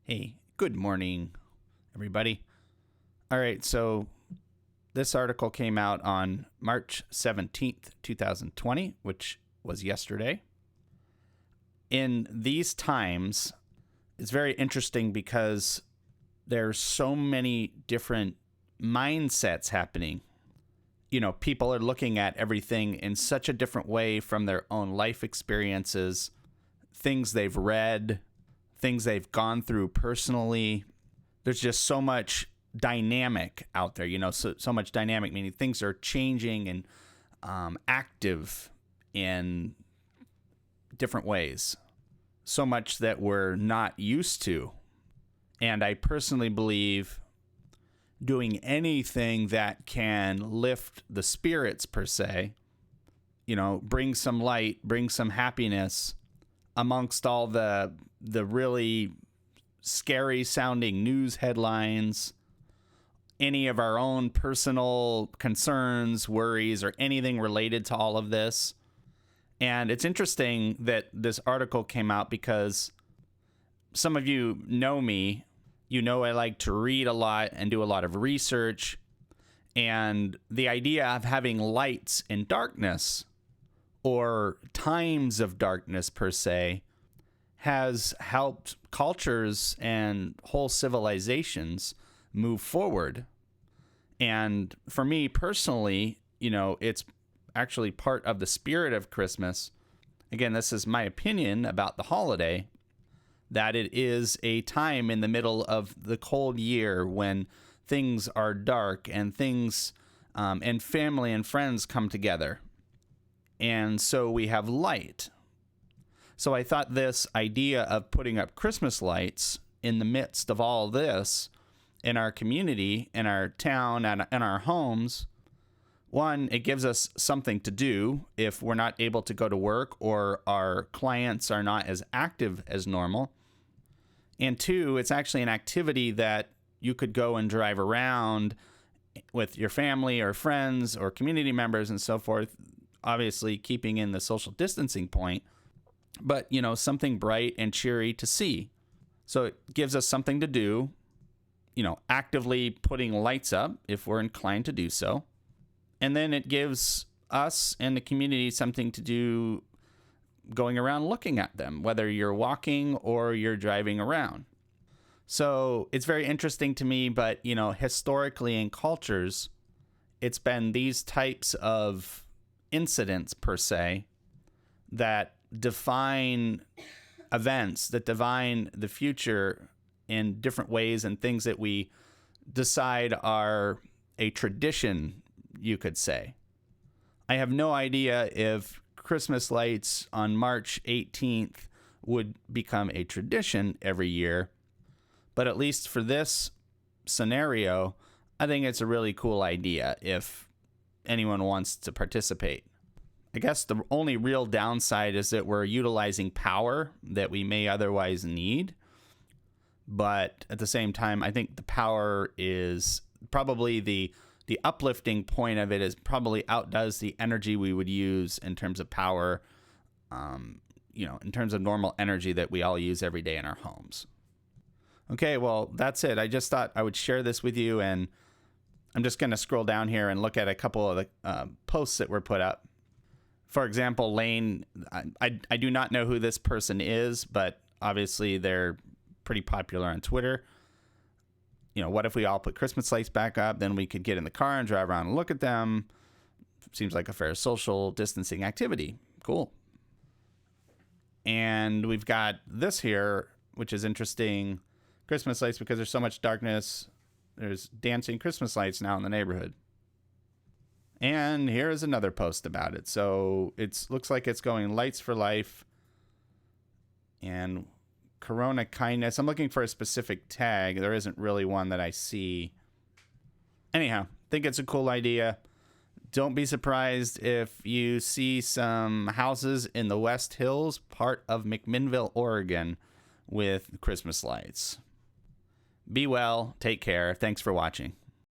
Hey, good morning, everybody. All right, so this article came out on March 17th, 2020, which was yesterday. In these times, it's very interesting because there's so many different mindsets happening. You know, people are looking at everything in such a different way from their own life experiences, things they've read, things they've gone through personally. There's just so much dynamic out there, so much dynamic, meaning things are changing and active in different ways. So much that we're not used to. And I personally believe doing anything that can lift the spirits, per se, bring some light, bring some happiness amongst all the really scary sounding news headlines, any of our own personal concerns, worries, or anything related to all of this. And it's interesting that this article came out because some of you know me. You know I like to read a lot and do a lot of research. And the idea of having lights in darkness, or times of darkness per se, has helped cultures and whole civilizations move forward. And for me personally, it's actually part of the spirit of Christmas. Again, this is my opinion about the holiday, that it is a time in the middle of the cold year when things are dark and things and family and friends come together. And so we have light. So I thought this idea of putting up Christmas lights in the midst of all this in our community, in our town, and in our homes, one, it gives us something to do if we're not able to go to work or our clients are not as active as normal. And two, it's actually an activity that you could go and drive around with your family or friends or community members and so forth, obviously keeping in the social distancing point, but, something bright and cheery to see. So it gives us something to do, actively putting lights up if we're inclined to do so. And then it gives us and the community something to do going around looking at them, whether you're walking or you're driving around. So it's very interesting to me, but, historically in cultures, it's been these types of incidents, per se, that define events, that define the future in different ways, and things that we decide are a tradition, you could say. I have no idea if Christmas lights on March 18th would become a tradition every year, but at least for this scenario, I think it's a really cool idea if anyone wants to participate. I guess the only real downside is that we're utilizing power that we may otherwise need. But at the same time, I think the power is probably the uplifting point of it is probably outdoes the energy we would use in terms of power, in terms of normal energy that we all use every day in our homes. Okay, well, that's it. I just thought I would share this with you, and I'm just going to scroll down here and look at a couple of the posts that were put up. For example, Lane, I do not know who this person is, but obviously they're pretty popular on Twitter. What if we all put Christmas lights back up? Then we could get in the car and drive around and look at them. Seems like a fair social distancing activity. Cool. And we've got this here, which is interesting. Christmas lights, because there's so much darkness. There's dancing Christmas lights now in the neighborhood. And here's another post about it. So it looks like it's going lights for life and Corona kindness. I'm looking for a specific tag. There isn't really one that I see. Anyhow, think it's a cool idea. Don't be surprised if you see some houses in the West Hills, part of McMinnville, Oregon, with Christmas lights. Be well. Take care. Thanks for watching.